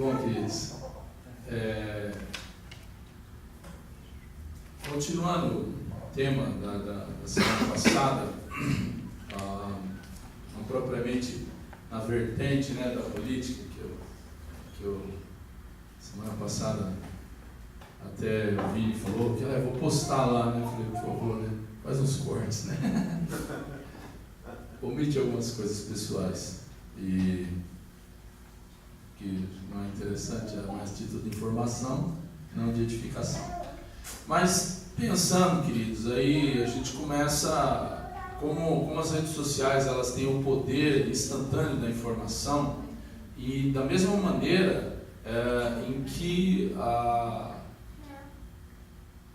Bom, queridos, continuando o tema da semana passada, não propriamente na vertente, né, da política, que eu semana passada até o Vini falou que eu vou postar lá, né? Eu falei, por favor, né? Faz uns cortes, né? Omite algumas coisas pessoais e que não é interessante, é mais título de informação, não de edificação. Mas pensando, queridos, aí a gente começa, como as redes sociais elas têm o poder instantâneo da informação, e da mesma maneira em que a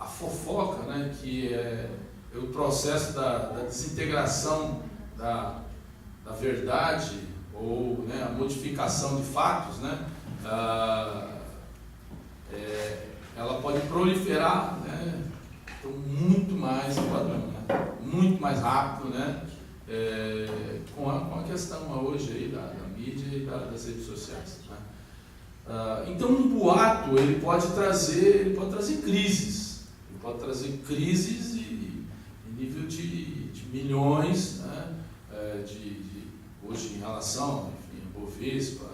fofoca, né, que é o processo da desintegração da verdade, ou, né, a modificação de fatos, né, ela pode proliferar, né, muito mais muito mais rápido, né, com a questão hoje aí da mídia e das redes sociais, né. Então um boato ele pode trazer crises, em nível de milhões, né, hoje em relação, enfim, a Bovespa,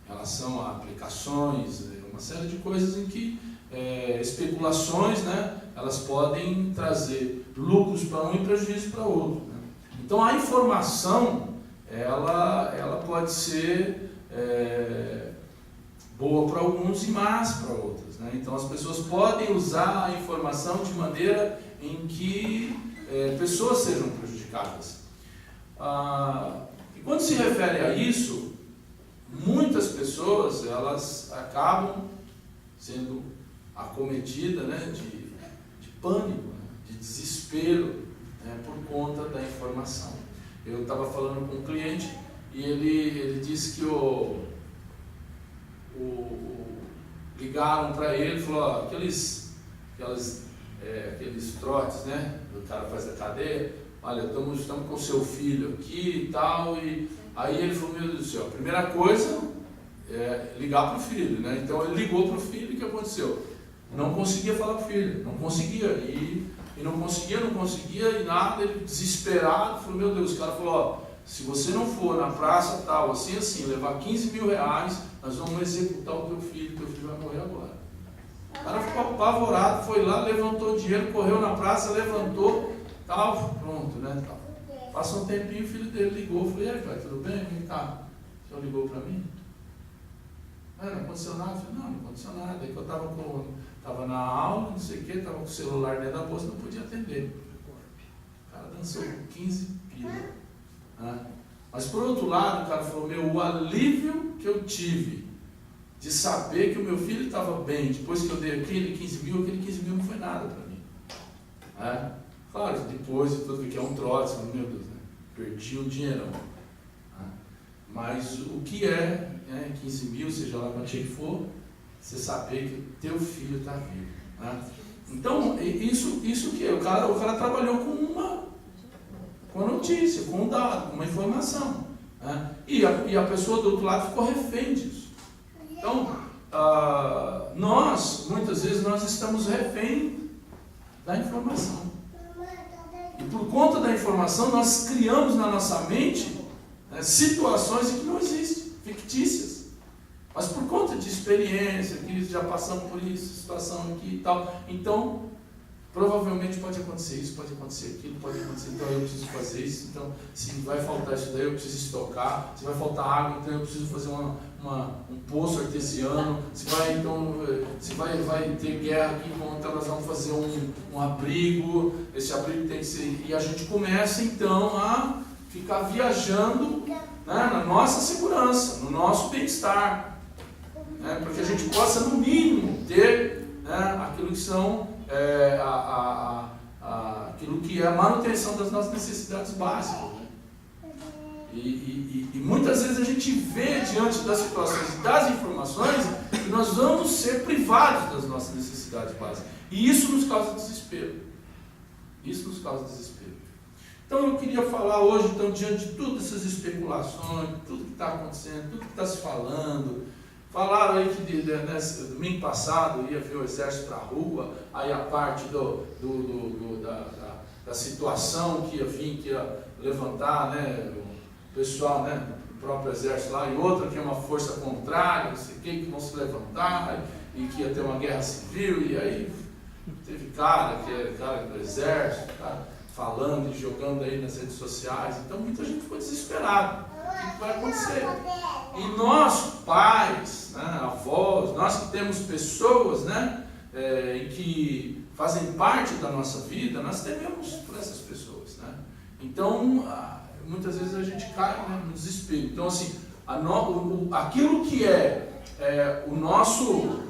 em relação a aplicações, uma série de coisas em que especulações, né, elas podem trazer lucros para um e prejuízo para outro, né? Então a informação ela pode ser boa para alguns e más para outros, né? Então as pessoas podem usar a informação de maneira em que pessoas sejam prejudicadas. E quando se refere a isso, muitas pessoas elas acabam sendo acometidas, né, de pânico, né, de desespero, né, por conta da informação. Eu estava falando com um cliente e ele disse que ligaram para ele e falou, aqueles trotes, né, do cara faz a cadeia, olha, estamos com seu filho aqui e tal, e aí ele falou, meu Deus do céu, a primeira coisa é ligar para o filho, né? Então ele ligou para o filho, e o que aconteceu? Não conseguia falar com o filho, não conseguia, e não conseguia, e nada, ele desesperado, falou, meu Deus, o cara falou, se você não for na praça tal, assim, levar 15 mil reais, nós vamos executar o teu filho vai morrer agora. O cara ficou apavorado, foi lá, levantou o dinheiro, correu na praça, levantou, tal, pronto, né, tal. Passou um tempinho, o filho dele ligou, falei, e aí, pai, tudo bem? Vem cá, o senhor ligou para mim? Não aconteceu nada? Eu falei, não aconteceu nada, aí que eu estava na aula, não sei o que, estava com o celular dentro da bolsa, não podia atender. O cara dançou com 15 pila. Né? Mas por outro lado, o cara falou, o alívio que eu tive de saber que o meu filho estava bem, depois que eu dei aquele 15 mil não foi nada para mim. Né? Claro, depois de tudo que é um troço, meu Deus, né? Perdi um dinheirão. Né? Mas o que é 15 mil, seja lá quanto que for, você saber que o teu filho está vivo. Né? Então, isso que é? O cara trabalhou com a notícia, com um dado, com uma informação. Né? E a pessoa do outro lado ficou refém disso. Então, muitas vezes, nós estamos refém da informação. E por conta da informação, nós criamos na nossa mente, né, situações em que não existem, fictícias. Mas por conta de experiência, que já passamos por isso, situação aqui e tal, então, provavelmente pode acontecer isso, pode acontecer aquilo, pode acontecer, então eu preciso fazer isso, então se vai faltar isso daí, eu preciso estocar, se vai faltar água, então eu preciso fazer um poço artesiano, se vai ter guerra aqui, então nós vamos fazer um abrigo, esse abrigo tem que ser, e a gente começa então a ficar viajando, né, na nossa segurança, no nosso bem-estar, né, para que a gente possa no mínimo ter, né, aquilo que são aquilo que é a manutenção das nossas necessidades básicas. Né? E muitas vezes a gente vê diante das situações e das informações que nós vamos ser privados das nossas necessidades básicas. E isso nos causa desespero. Então eu queria falar hoje, então, diante de todas essas especulações, tudo que está acontecendo, tudo que está se falando, Falaram aí que domingo passado ia ver o exército para a rua, aí a parte da situação que ia vir, que ia levantar, né, o pessoal, né, o próprio exército lá, e outra que é uma força contrária, não sei o que vão se levantar, e que ia ter uma guerra civil, e aí teve cara do exército, falando e jogando aí nas redes sociais, então muita gente ficou desesperada. O que vai acontecer? E nós, pais, né, avós, nós que temos pessoas, né, que fazem parte da nossa vida, nós tememos por essas pessoas, né? Então, muitas vezes a gente cai, né, no desespero. Então, assim, aquilo que é o nosso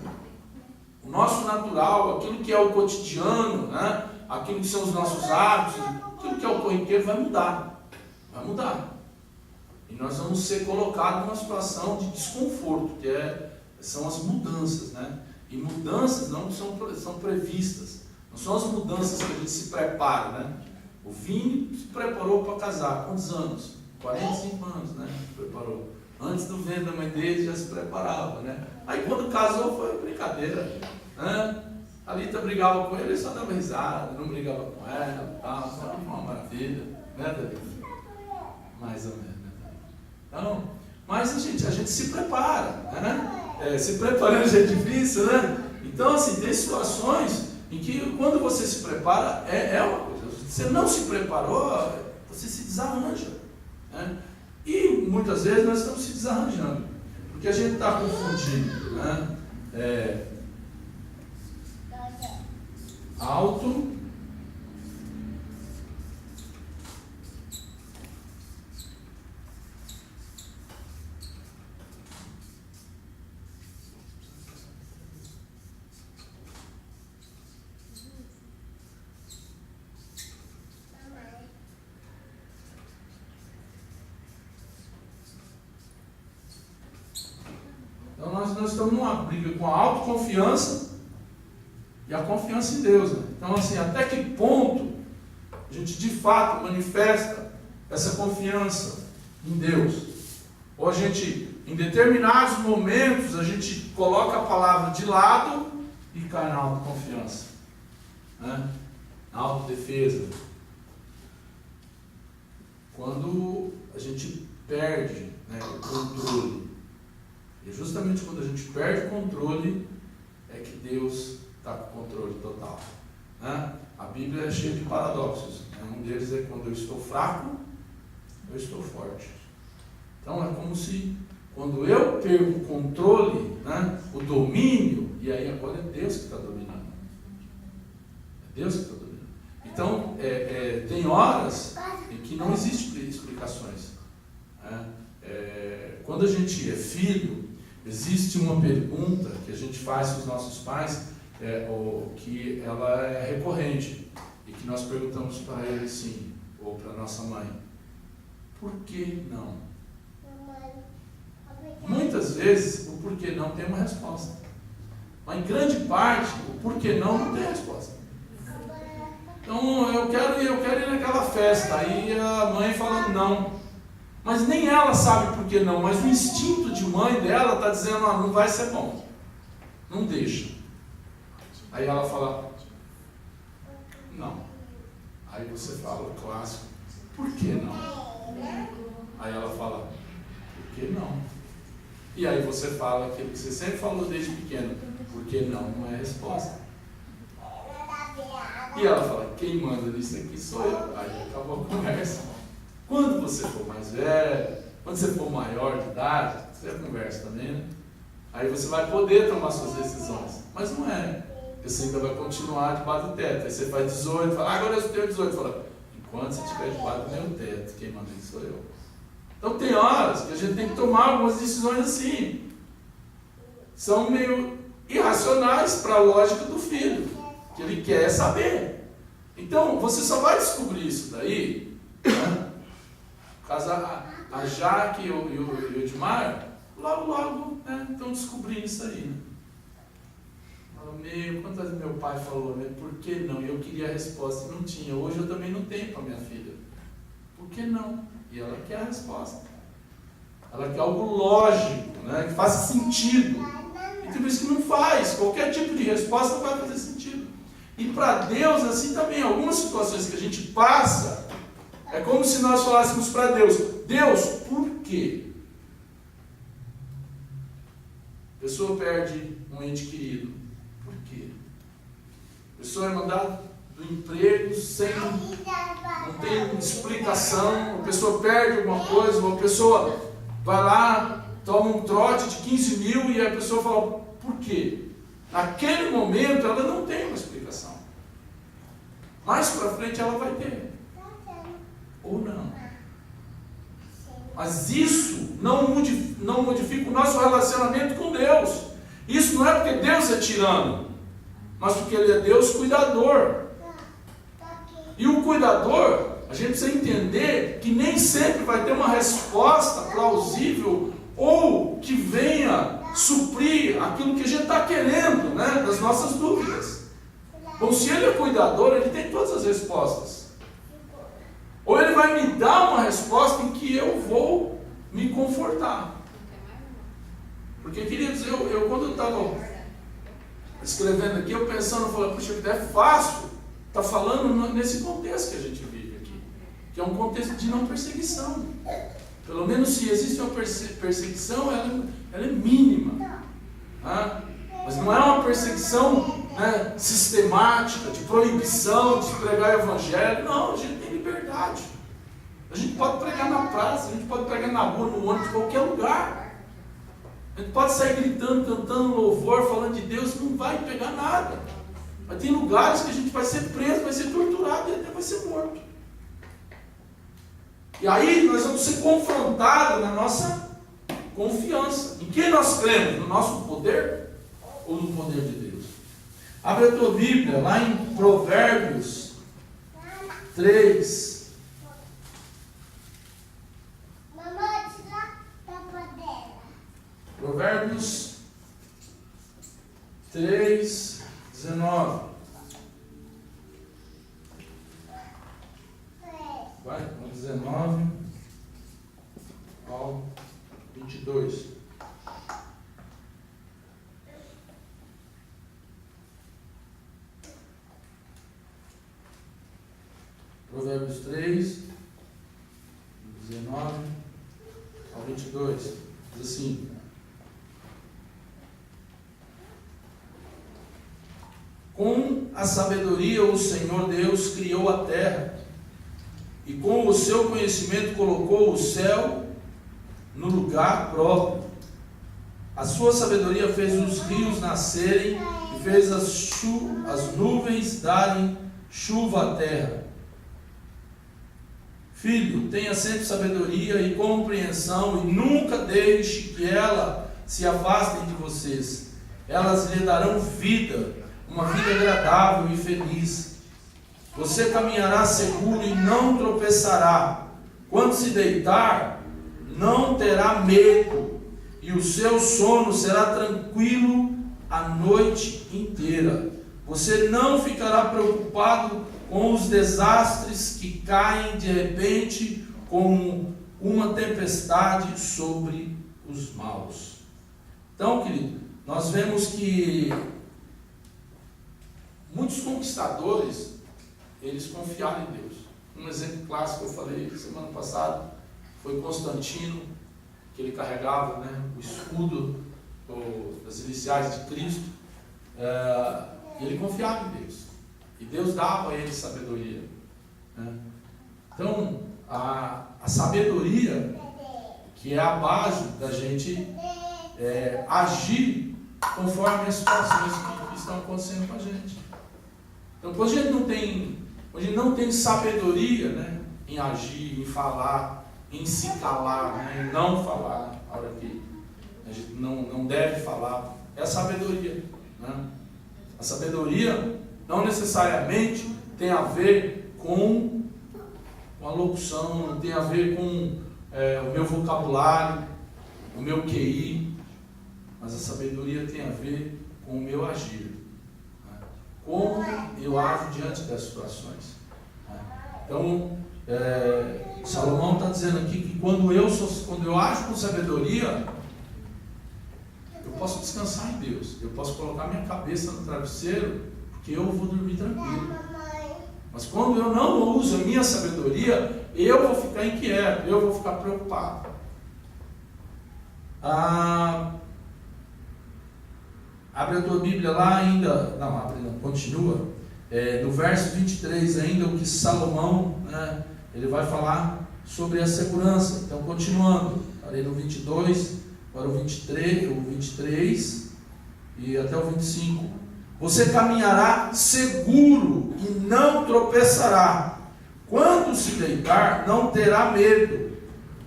natural, aquilo que é o cotidiano, né, aquilo que são os nossos hábitos, aquilo que é o corriqueiro vai mudar. Vai mudar. E nós vamos ser colocados numa situação de desconforto, que são as mudanças, né? E mudanças não são previstas. Não são as mudanças que a gente se prepara, né? O Vini se preparou para casar. Quantos anos? 45 anos, né? Se preparou. Antes do ventre da mãe dele já se preparava, né? Aí quando casou foi brincadeira, né? A Lita brigava com ele, só dava risada, não brigava com ela, tal, foi uma maravilha, né, David? Mais ou menos, né? Então, mas a gente se prepara, né? Se preparando já é difícil, né? Então, assim, tem situações em que quando você se prepara, é uma coisa. Se você não se preparou, você se desarranja, né? E muitas vezes nós estamos se desarranjando, porque a gente está confundindo, né? Alto Então nós estamos numa briga com a autoconfiança e a confiança em Deus, né? Então, assim, até que ponto a gente de fato manifesta essa confiança em Deus? Ou a gente, em determinados momentos, a gente coloca a palavra de lado e cai na autoconfiança, né? Na autodefesa. Quando a gente perde, né, o controle. E justamente quando a gente perde o controle, é que Deus está com o controle total, né? A Bíblia é cheia de paradoxos, né? Um deles é quando eu estou fraco, eu estou forte. Então é como se quando eu perco o controle, né, o domínio, e aí agora é Deus que está dominando. É Deus que está dominando. Então tem horas em que não existem explicações, né? Quando a gente é filho, existe uma pergunta que a gente faz para os nossos pais, que ela é recorrente, e que nós perguntamos para ele sim, ou para nossa mãe: por que não? Muitas vezes o porquê não tem uma resposta, mas em grande parte o porquê não tem resposta. Então eu quero ir naquela festa, aí a mãe fala não, mas nem ela sabe por que não, mas o instinto de mãe dela está dizendo: não vai ser bom, não deixa. Aí ela fala não. Aí você fala o clássico: por que não? Aí ela fala: por que não? E aí você fala aquilo que você sempre falou desde pequeno: por que não é a resposta. E ela fala: quem manda nisso aqui sou eu. Aí acabou a conversa. Quando você for mais velho, quando você for maior de idade, você conversa também, né? Aí você vai poder tomar suas decisões. Mas não é. Você ainda vai continuar debaixo do teto. Aí você faz 18, fala: agora eu tenho 18. Fala: enquanto você estiver debaixo do meu teto, quem manda isso sou eu. Então tem horas que a gente tem que tomar algumas decisões assim. São meio irracionais para a lógica do filho, que ele quer saber. Então você só vai descobrir isso daí, né? A Jaque e o Edmar, logo, né, estão descobrindo isso aí, né? Quantas vezes meu pai falou, né, por que não? E eu queria a resposta, não tinha. Hoje eu também não tenho para minha filha. Por que não? E ela quer a resposta. ela quer algo lógico, né? Que faça sentido. E tem vezes que não faz, qualquer tipo de resposta não vai fazer sentido. E para Deus, assim também, algumas situações que a gente passa, é como se nós falássemos para Deus: Deus, por quê? A pessoa perde um ente querido. Por quê? A pessoa é mandada do emprego sem... não tem explicação. A pessoa perde alguma coisa. Uma pessoa vai lá, toma um trote de 15 mil e a pessoa fala: por quê? Naquele momento ela não tem uma explicação. Mais para frente ela vai ter. Ou não. Mas isso não modifica o nosso relacionamento com Deus. Isso não é porque Deus é tirano, mas porque Ele é Deus cuidador. E o cuidador, a gente precisa entender que nem sempre vai ter uma resposta plausível ou que venha suprir aquilo que a gente está querendo, né, das nossas dúvidas. Bom, se Ele é cuidador, Ele tem todas as respostas. Ou Ele vai me dar uma resposta em que eu vou me confortar. Porque, queridos, eu quando eu estava escrevendo aqui, eu pensando, eu falei: puxa, é fácil estar falando nesse contexto que a gente vive aqui, que é um contexto de não perseguição. Pelo menos se existe uma perseguição, ela é mínima. Tá? Mas não é uma perseguição, né, sistemática, de proibição de pregar o evangelho. Não, a gente tem liberdade. A gente pode pregar na praça, a gente pode pregar na rua, no ônibus, em qualquer lugar. A gente pode sair gritando, cantando louvor, falando de Deus, não vai pegar nada. Mas tem lugares que a gente vai ser preso, vai ser torturado e até vai ser morto. E aí nós vamos ser confrontados na nossa confiança. Em quem nós cremos? No nosso poder ou no poder de Deus? Abre a tua Bíblia lá em Provérbios 3. Provérbios 3, 19. Vai, 19 ao 22. Provérbios 3, 19 ao 22. Diz assim: com a sabedoria o Senhor Deus criou a terra, e com o seu conhecimento colocou o céu no lugar próprio. A sua sabedoria fez os rios nascerem e fez as nuvens darem chuva à terra. Filho, tenha sempre sabedoria e compreensão, e nunca deixe que elas se afastem de vocês. Elas lhe darão vida, uma vida agradável e feliz. Você caminhará seguro e não tropeçará. Quando se deitar, não terá medo, e o seu sono será tranquilo a noite inteira. Você não ficará preocupado com os desastres que caem de repente como uma tempestade sobre os maus. Então, querido, nós vemos que muitos conquistadores, eles confiaram em Deus. Um exemplo clássico que eu falei semana passada foi Constantino, que ele carregava, né, o escudo das iniciais de Cristo. Ele confiava em Deus. E Deus dava a ele sabedoria. Né? Então, a sabedoria, que é a base da gente agir conforme as situações que estão acontecendo com a gente. Então, quando a gente não tem sabedoria, né, em agir, em falar, em se calar, né, em não falar, a hora que a gente não deve falar, é a sabedoria. Né? A sabedoria não necessariamente tem a ver com a locução, não tem a ver com o meu vocabulário, o meu QI, mas a sabedoria tem a ver com o meu agir. Né? Como eu ajo diante das situações. Né? Então, Salomão está dizendo aqui que quando eu ajo com sabedoria, eu posso descansar em Deus. Eu posso colocar minha cabeça no travesseiro, porque eu vou dormir tranquilo. Mas quando eu não uso a minha sabedoria, eu vou ficar inquieto, eu vou ficar preocupado. Abre a tua Bíblia lá ainda. Não, abre não, continua. No verso 23 ainda, o que Salomão, ele vai falar sobre a segurança. Então, continuando, ali no 22 para o 23 e até o 25. Você caminhará seguro e não tropeçará. Quando se deitar, não terá medo.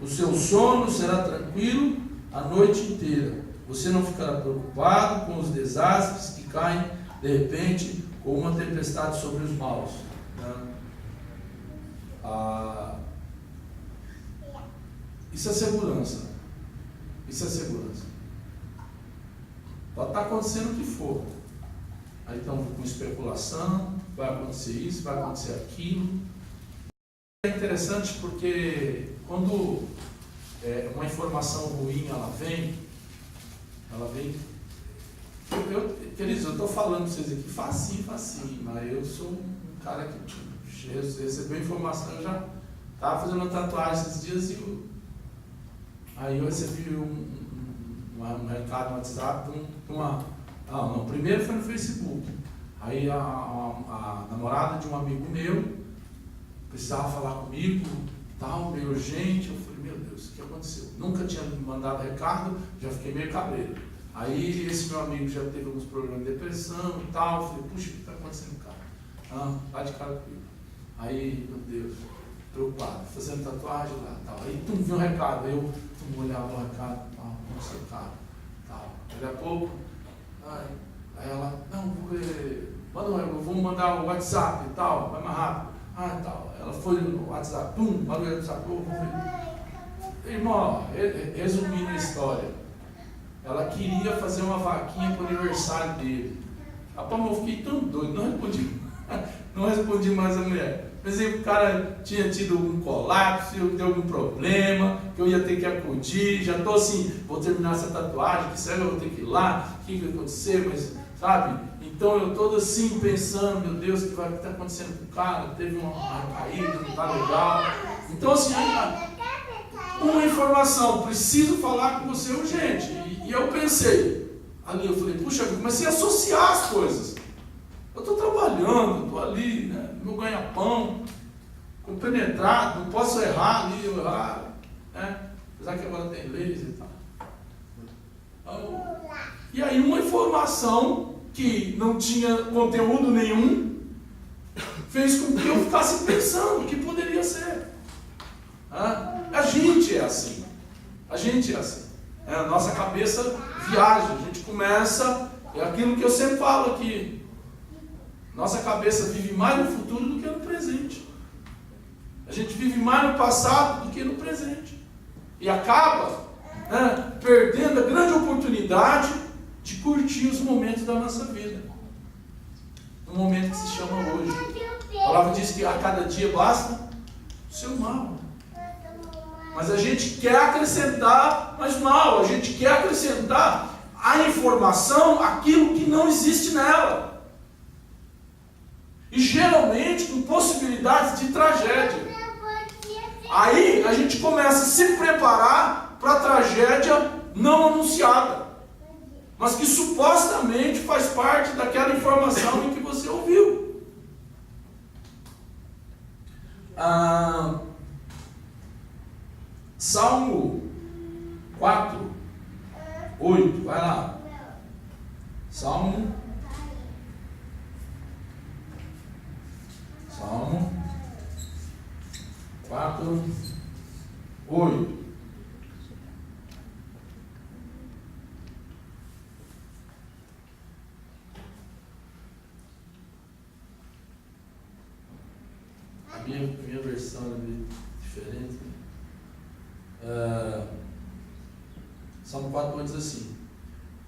O seu sono será tranquilo a noite inteira. Você não ficará preocupado com os desastres que caem de repente, ou uma tempestade sobre os maus. Isso é segurança. Isso é segurança. Pode estar acontecendo o que for. Aí estão com especulação, vai acontecer isso, vai acontecer aquilo. É interessante porque quando uma informação ruim ela vem, queridos, eu estou falando para vocês aqui facinho, mas eu sou um cara que recebeu informação. Eu já estava fazendo uma tatuagem esses dias aí eu recebi um recado no WhatsApp primeiro foi no Facebook. Aí a namorada de um amigo meu precisava falar comigo, meio urgente. Eu falei, meu Deus, o que aconteceu? Nunca tinha me mandado recado, já fiquei meio cabreiro. Aí esse meu amigo já teve alguns problemas de depressão e tal. Eu falei, puxa, o que está acontecendo, cara? Tá de cara comigo. Aí, meu Deus, preocupado, fazendo tatuagem lá tal. Aí viu um recado, eu olhava o recado, nossa, cara, tal. Daqui a pouco, aí ela, eu vou mandar o WhatsApp e tal, vai mais rápido. Tal. Ela foi no WhatsApp, mandou o WhatsApp, irmão, resumindo a história, ela queria fazer uma vaquinha para o aniversário dele. Rapaz, eu fiquei tão doido, não respondi mais a mulher. Pensei que o cara tinha tido algum colapso, deu algum problema, que eu ia ter que acudir, já estou assim, vou terminar essa tatuagem, que será que eu vou ter que ir lá, o que vai acontecer, mas, sabe? Então eu todo assim pensando, meu Deus, o que está acontecendo com o cara? Teve uma caída, não está legal. Então assim, uma informação, preciso falar com você urgente. E eu pensei, ali eu falei, puxa, eu comecei a associar as coisas. Eu estou trabalhando, estou ali, né, meu ganha-pão, compenetrado, não posso errar ali, apesar que agora tem leis e tal. E aí uma informação que não tinha conteúdo nenhum fez com que eu ficasse pensando o que poderia ser. A gente é assim. A nossa cabeça viaja, a gente começa, é aquilo que eu sempre falo aqui. Nossa cabeça vive mais no futuro do que no presente. A gente vive mais no passado do que no presente. E acaba perdendo a grande oportunidade de curtir os momentos da nossa vida. Um momento que se chama hoje. A palavra diz que a cada dia basta o seu mal. Mas a gente quer acrescentar mais mal. A gente quer acrescentar à informação aquilo que não existe nela. E geralmente com possibilidades de tragédia. Aí a gente começa a se preparar para a tragédia não anunciada, mas que supostamente faz parte daquela informação em que você ouviu. Salmo 4, 8, vai lá. Salmo 4, 8. A minha versão é meio diferente. Salmo 4, 8 diz assim: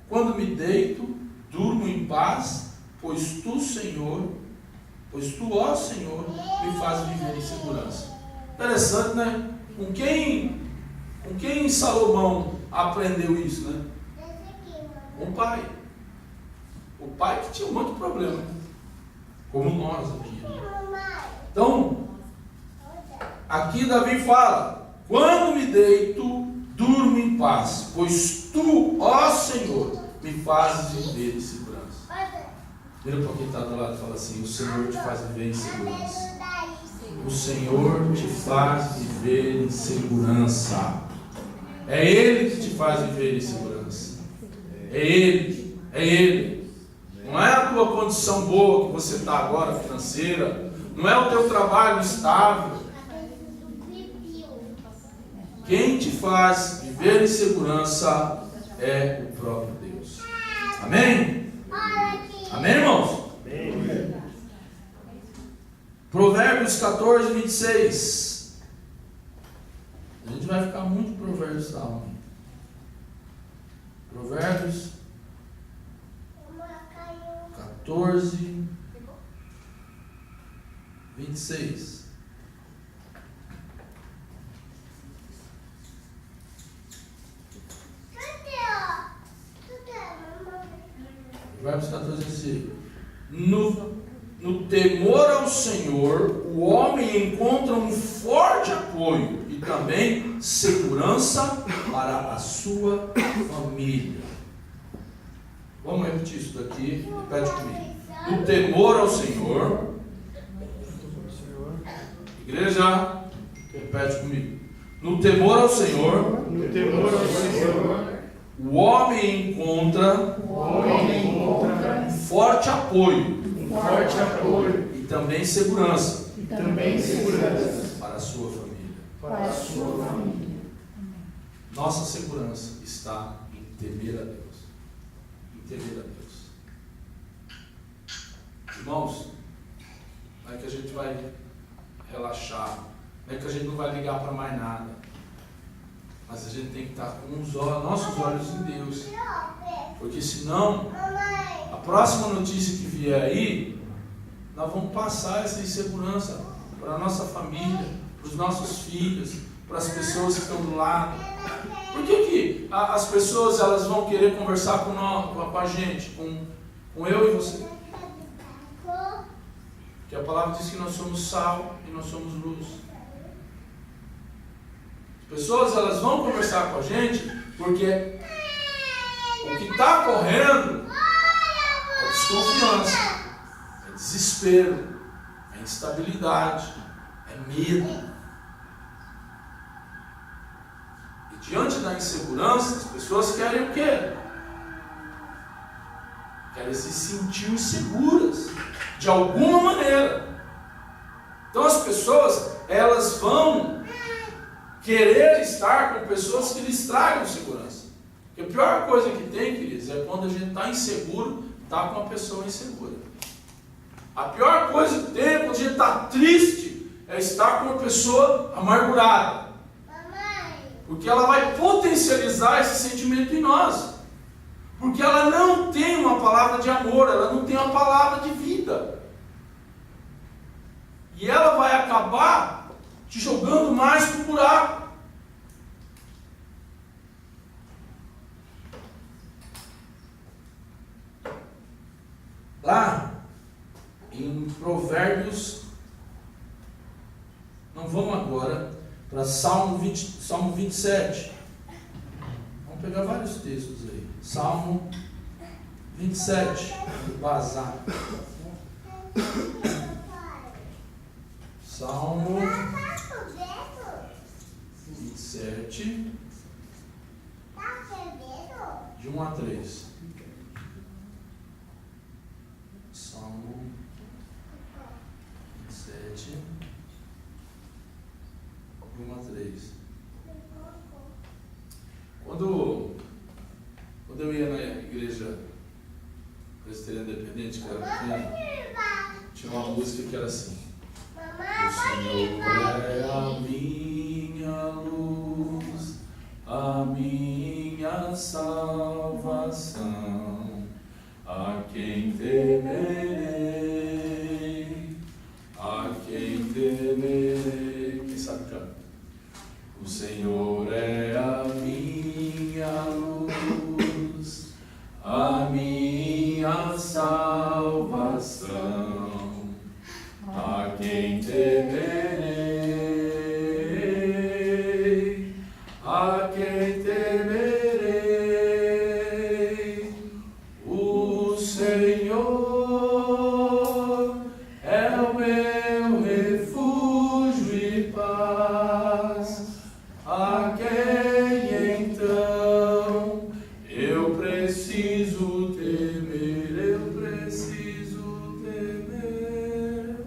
quando me deito, durmo em paz, pois tu, ó Senhor, me fazes viver em segurança. Interessante, né? Com quem Salomão aprendeu isso, né? Com o pai. O pai que tinha um monte de problema, como nós aqui. Então, aqui Davi fala: quando me deito, durmo em paz, pois tu, ó Senhor, me fazes viver em segurança. Vira para quem está do lado e fala assim: o Senhor te faz viver em segurança. O Senhor te faz viver em segurança. É Ele que te faz viver em segurança. É Ele. É Ele. Não é a tua condição boa que você está agora, financeira. Não é o teu trabalho estável. Quem te faz viver em segurança é o próprio Deus. Amém? Amém, irmãos? Amém. Provérbios 14, 26. A gente vai ficar muito em Provérbios, tá? Provérbios 14, 26. Provérbios 14, 26. No temor ao Senhor, o homem encontra um forte apoio e também segurança para a sua família. Vamos repetir isso daqui, repete comigo. No temor ao Senhor, igreja, repete comigo. No temor ao Senhor, o homem encontra um forte apoio e também segurança para a sua família. Nossa segurança está em temer a Deus. Irmãos, não é que a gente vai relaxar, não é que a gente não vai ligar para mais nada, mas a gente tem que estar com os nossos olhos em Deus, porque senão a próxima notícia que vier aí, nós vamos passar essa insegurança para a nossa família, para os nossos filhos, para as pessoas que estão do lado. Por que as pessoas elas vão querer conversar com a gente, com eu e você? Porque a palavra diz que nós somos sal e nós somos luz. As pessoas elas vão conversar com a gente porque o que está correndo é desconfiança, é desespero, é instabilidade, é medo. E diante da insegurança, as pessoas querem o quê? Querem se sentir inseguras, de alguma maneira. Então as pessoas, elas vão querer estar com pessoas que lhes tragam segurança. Porque a pior coisa que tem, queridos, é quando a gente está inseguro, está com uma pessoa insegura. A pior coisa que tem é quando a gente está triste, é estar com uma pessoa amargurada. Porque ela vai potencializar esse sentimento em nós. Porque ela não tem uma palavra de amor, ela não tem uma palavra de vida. E ela vai acabar te jogando mais para o buraco. Lá em Provérbios, não vamos agora para Salmo 27. Vamos pegar vários textos aí. Salmo 27, Bazar. Salmo 27, de 1 a 3. Salmo 27, de 1 a 3. Quando eu ia na igreja presbiteriana independente, que era pequena, tinha uma música que era assim: o Senhor é a minha luz, a minha salvação, a quem temerei, a quem temerei. Quem sabe O Senhor é a minha luz, a minha salvação, a quem temerei, a quem temerei. O Senhor é o meu refúgio e paz, a quem então eu preciso temer, eu preciso temer.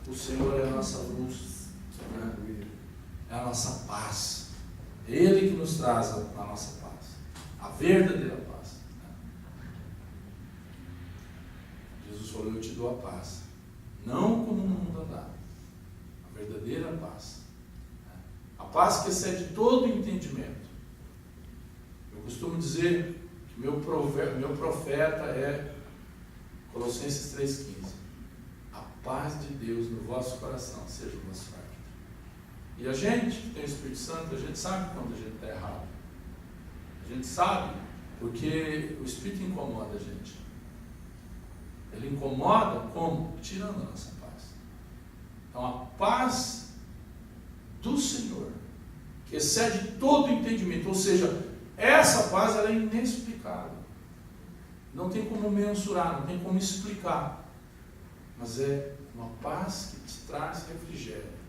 O Senhor é a nossa luz, né? É a nossa paz. Ele que nos traz a nossa paz, a verdadeira paz. Jesus falou: eu te dou a paz, não como o mundo dá, a verdadeira paz. A paz que excede todo entendimento. Eu costumo dizer que meu profeta é Colossenses 3,15. A paz de Deus no vosso coração seja o vosso árbitro. E a gente que tem o Espírito Santo, a gente sabe quando a gente está errado. A gente sabe porque o Espírito incomoda a gente. Ele incomoda como? Tirando a nossa paz. Então a paz do Senhor, que excede todo entendimento, ou seja, essa paz ela é inexplicável. Não tem como mensurar, não tem como explicar. Mas é uma paz que te traz refrigério.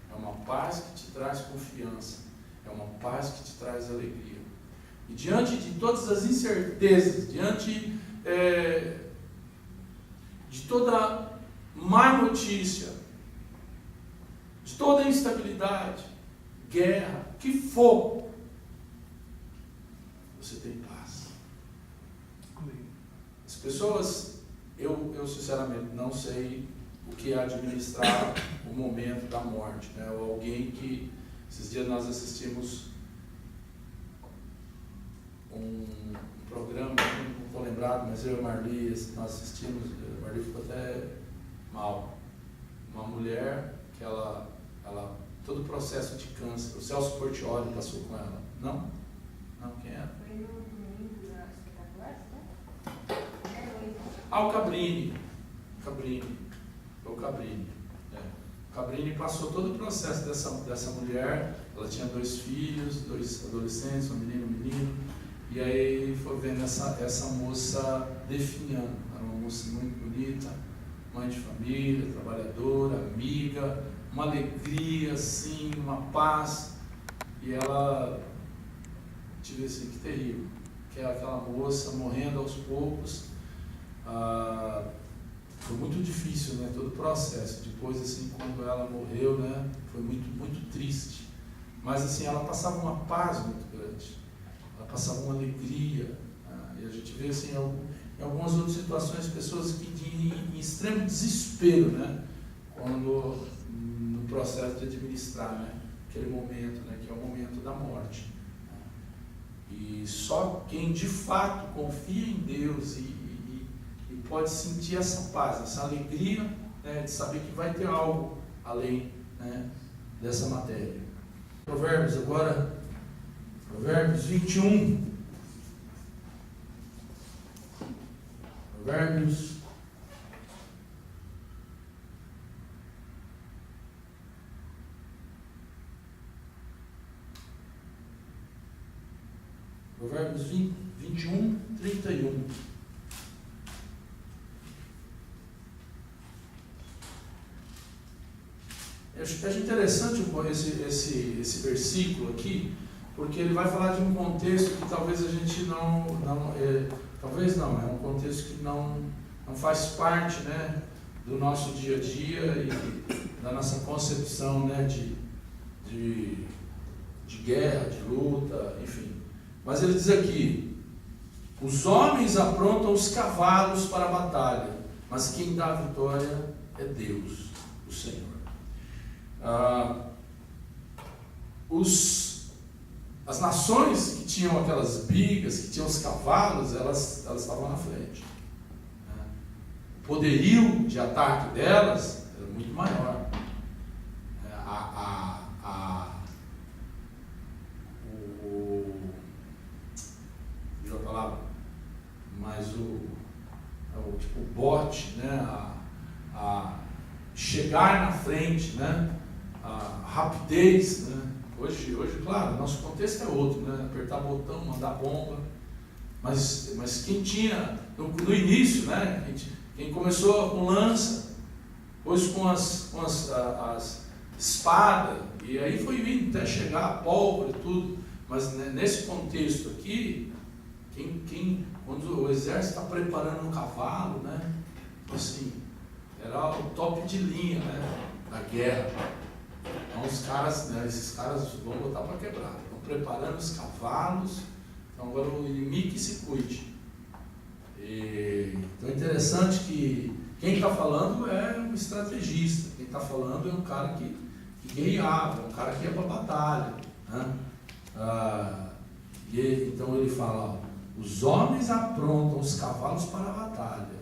É uma paz que te traz confiança. É uma paz que te traz alegria. E diante de todas as incertezas, diante de toda má notícia, de toda instabilidade, guerra, o que for, você tem paz. As pessoas, eu sinceramente não sei o que é administrar o momento da morte, né? Ou alguém que, esses dias nós assistimos um programa, não estou lembrado, mas eu e a Marli, nós assistimos, a Marli ficou até mal. Uma mulher que ela todo o processo de câncer, o Celso Portiolli passou com ela. Não? Não, quem era? Foi no domingo da Espetacular, né? O Cabrini. Foi o Cabrini. O Cabrini passou todo o processo dessa mulher. Ela tinha 2 filhos, 2 adolescentes, um menino e um menino. E aí foi vendo essa moça definhando. Era uma moça muito bonita, mãe de família, trabalhadora, amiga, uma alegria, assim, uma paz. E ela, tive assim, que terrível, que é aquela moça morrendo aos poucos. Foi muito difícil, né, todo o processo. Depois, assim, quando ela morreu, né, foi muito, muito triste. Mas, assim, ela passava uma paz muito grande. Ela passava uma alegria. E a gente vê, assim, em algumas outras situações, pessoas que em extremo desespero, né, quando no processo de administrar, né, aquele momento, né, que é o momento da morte. E só quem de fato confia em Deus e pode sentir essa paz, essa alegria, né, de saber que vai ter algo além, né, dessa matéria. Provérbios agora, Provérbios 21. Provérbios 21, 31. Eu acho interessante esse versículo aqui, porque ele vai falar de um contexto que talvez a gente talvez não, é um contexto que não faz parte, né, do nosso dia a dia e da nossa concepção, né, de guerra, de luta, enfim. Mas ele diz aqui: os homens aprontam os cavalos para a batalha, mas quem dá a vitória é Deus, o Senhor. As nações que tinham aquelas brigas, que tinham os cavalos, elas estavam na frente. O poderio de ataque delas era muito maior. chegar na frente, né? A rapidez, né? Hoje, claro, nosso contexto é outro, né? Apertar botão, mandar bomba. Mas quem tinha, no início, né? Quem começou com lança, depois com as espadas, e aí foi vindo até chegar a pólvora e tudo. Mas nesse contexto aqui, quando o exército está preparando um cavalo, né? Assim, era o top de linha, né? Da guerra. Então os caras, né, esses caras vão botar para quebrar. Estão preparando os cavalos. Então agora o inimigo que se cuide. Então é interessante que quem está falando é um estrategista. Quem está falando é um cara que guerreava, um cara que ia para a batalha, né? Então ele fala, ó, os homens aprontam os cavalos para a batalha.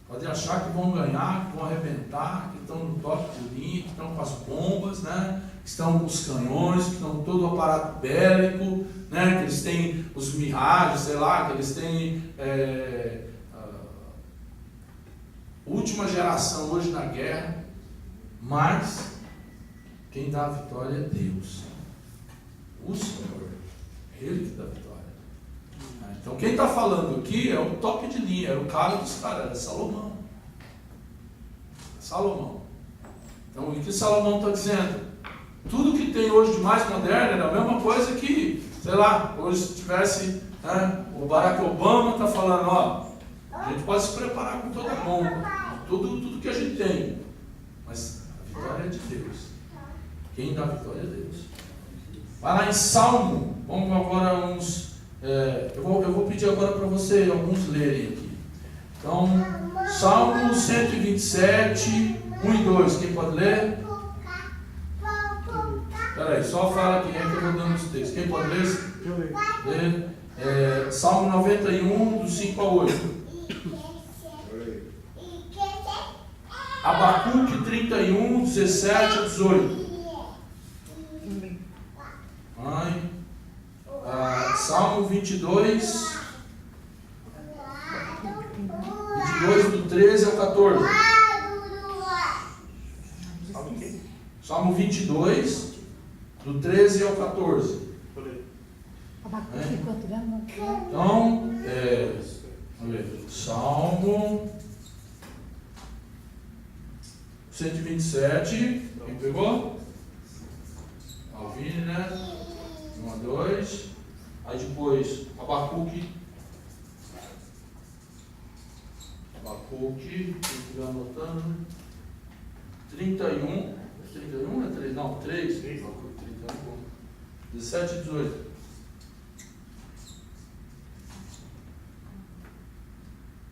Pode achar que vão ganhar, que vão arrebentar, que estão no toque de linha, que estão com as bombas, né? Que estão com os canhões, que estão com todo o aparato bélico, né? Que eles têm os Mirage, sei lá, que eles têm última geração hoje na guerra, mas quem dá a vitória é Deus, o Senhor, Ele que dá a vitória. Então quem está falando aqui é o top de linha, era o cara dos caras, era Salomão. Então o que Salomão está dizendo? Tudo que tem hoje de mais moderno era a mesma coisa que, sei lá, hoje se tivesse, né, o Barack Obama está falando, ó, a gente pode se preparar com toda a bomba, tudo que a gente tem, mas a vitória é de Deus. Quem dá a vitória é Deus. Vai lá em Salmo, vamos agora uns... eu vou pedir agora para você alguns lerem aqui. Então, Salmo 127, 1 e 2, quem pode ler? Espera aí, só fala quem é que eu vou dando os textos. Quem pode ler? Eu leio. Salmo 91, do 5 a 8. Abacuque 31, 17 a 18. Salmo 22, do 13 ao 14. Salmo 22, do 13 ao 14. Então, vamos ver. Salmo 127. Quem pegou? Alvine, né? 1 a 2. Aí depois, Abacuque, quem estiver anotando, 31 é 3? Não, 3. Abacuque 31, 17 e 18.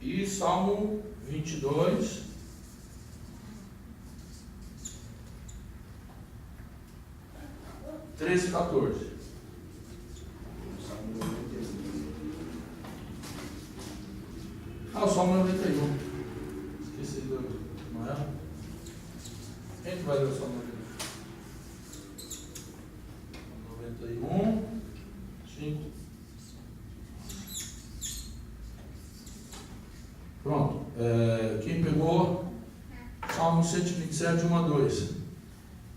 E Salmo 22, 13 e 14. O Salmo 91. Esqueci do... Não é? Quem que vai ler o Salmo 91? 5. Pronto. Quem pegou? Salmo 127, 1 a 2.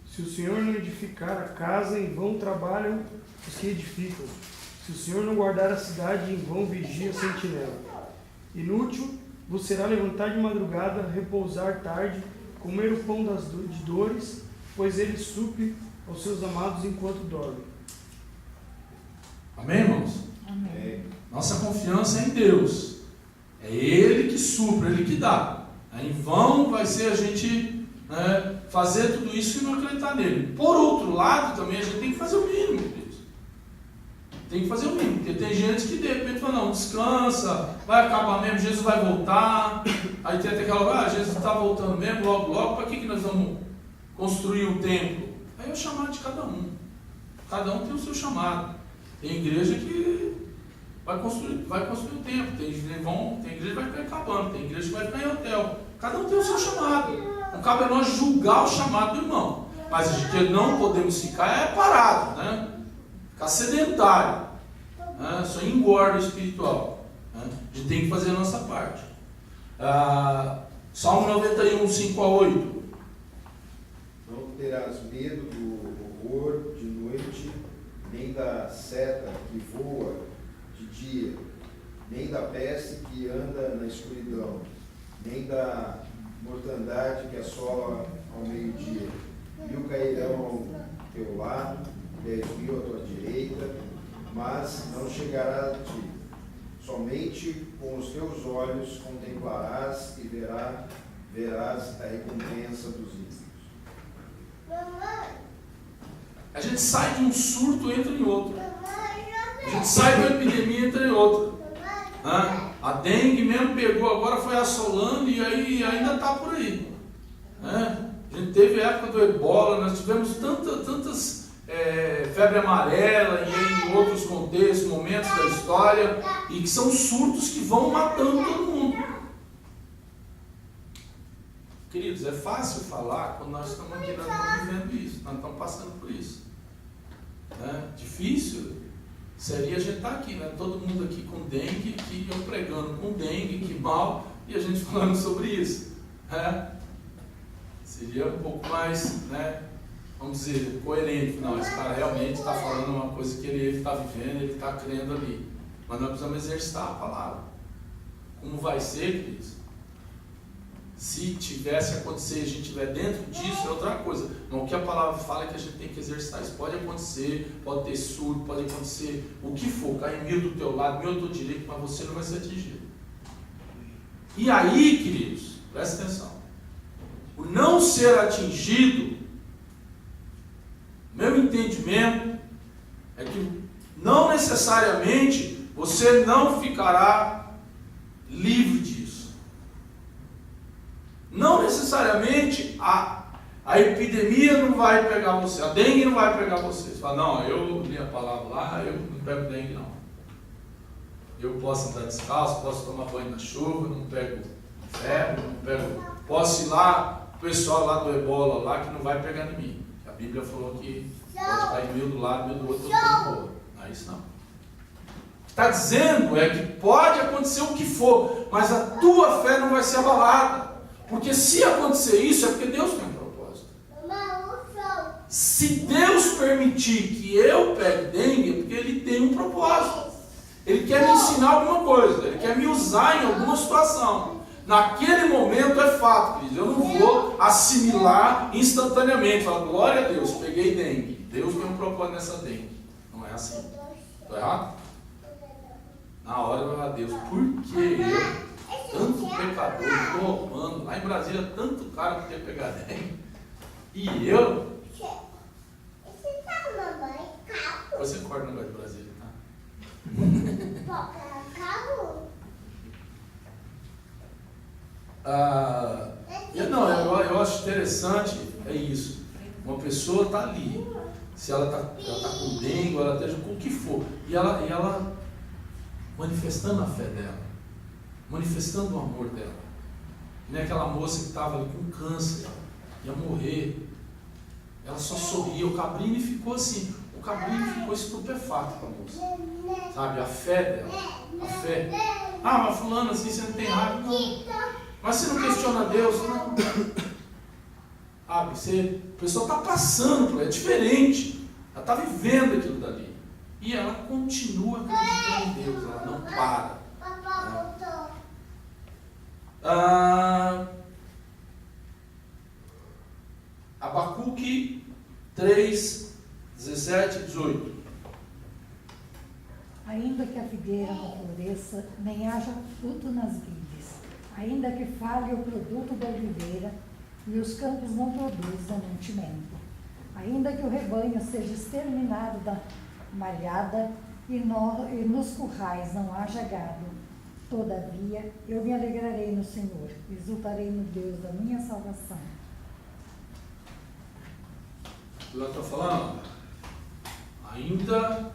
Se o Senhor não edificar a casa, em vão trabalham os que edificam. Se o Senhor não guardar a cidade, em vão vigia a sentinela. Inútil vos será levantar de madrugada, repousar tarde, comer o pão de dores, pois ele supre aos seus amados enquanto dorme. Amém, irmãos? Amém. Nossa confiança é em Deus. É Ele que supre, Ele que dá. Em vão vai ser a gente fazer tudo isso e não acreditar nele. Por outro lado, também a gente tem que fazer o mínimo, Deus. Tem que fazer o mínimo, porque tem gente que de repente fala, não, descansa, vai acabar mesmo, Jesus vai voltar. Aí tem até aquela, Jesus está voltando mesmo, logo, para que nós vamos construir o templo? Aí é o chamado de cada um. Cada um tem o seu chamado. Tem igreja que vai construir o templo, tem igreja que vai ficar acabando, tem igreja que vai ficar em hotel. Cada um tem o seu chamado. Não cabe a nós julgar o chamado do irmão. Mas a gente não podemos ficar parado, né? Ficar sedentário, né? Só engorda espiritual, né? A gente tem que fazer a nossa parte. Salmo 91, 5 a 8. Não terás medo do horror de noite, nem da seta que voa de dia, nem da peste que anda na escuridão, nem da mortandade que assola ao meio-dia. 1000 cairão ao teu lado, 10.000 à tua direita, mas não chegará a ti. Somente com os teus olhos contemplarás e verás a recompensa dos ímpios. A gente sai de um surto e entra em outro. A gente sai de uma epidemia e entra em outra. A dengue mesmo pegou, agora foi assolando e aí ainda está por aí. A gente teve a época do ebola, nós tivemos tantas febre amarela e em outros contextos, momentos da história, e que são surtos que vão matando todo mundo. Queridos, é fácil falar quando nós estamos aqui, nós estamos vivendo isso, nós estamos passando por isso. Difícil seria a gente estar aqui, né? Todo mundo aqui com dengue, que eu pregando com dengue, que mal, e a gente falando sobre isso. Seria um pouco mais, vamos dizer, coerente. Não, esse cara realmente está falando uma coisa que ele está vivendo, ele está crendo ali. Mas nós precisamos exercitar a palavra. Como vai ser, queridos? Se tivesse acontecer e a gente estiver dentro disso, é outra coisa. Mas o que a palavra fala é que a gente tem que exercitar. Isso pode acontecer, pode ter surto, pode acontecer o que for. Cair 1000 do teu lado, 1000 do teu direito, mas você não vai ser atingido. E aí, queridos, presta atenção. O não ser atingido, meu entendimento, é que não necessariamente você não ficará livre disso. Não necessariamente a epidemia não vai pegar você, a dengue não vai pegar você. Você fala, não, eu li a palavra lá, eu não pego dengue não. Eu posso andar descalço, posso tomar banho na chuva, não pego febre, não pego. Posso ir lá, o pessoal lá do ebola lá, que não vai pegar em mim. A Bíblia falou que pode cair 1000 do lado, 1000 do outro, não é isso não. O que está dizendo é que pode acontecer o que for, mas a tua fé não vai ser abalada. Porque se acontecer isso, é porque Deus tem um propósito. Se Deus permitir que eu pegue dengue, é porque Ele tem um propósito. Ele quer me ensinar alguma coisa, Ele quer me usar em alguma situação. Naquele momento é fato, queridos. Eu não vou assimilar instantaneamente. Falar, glória a Deus, peguei dengue. Deus tem um propósito nessa dengue. Não é assim. Estou errado? Na hora eu falar, Deus, por que eu? Tanto pecador, estou roubando. Lá em Brasília, tanto cara que quer pegar dengue. E eu? Você acorda no negócio de Brasília, tá? Eu acho interessante, é isso. Uma pessoa está ali. Se ela está com dengue, ela esteja com o que for. E ela manifestando a fé dela. Manifestando o amor dela. E nem aquela moça que estava ali com câncer, ia morrer. Ela só sorria. O Cabrini ficou assim. O Cabrini ficou estupefato com a moça. Sabe, a fé dela. A fé. Mas fulano, assim, você não tem raiva? Não. Mas você não questiona Deus? Não. Sabe, a pessoa está passando por, é diferente. Ela está vivendo aquilo dali. E ela continua acreditando em Deus. Ela não para. Abacuque 3, 17 e 18. Ainda que a figueira não floresça, nem haja fruto nas vides, ainda que falhe o produto da oliveira, e os campos não produzam mantimento, ainda que o rebanho seja exterminado da malhada, e nos currais não haja gado, todavia eu me alegrarei no Senhor, exultarei no Deus da minha salvação. Ela está falando, ainda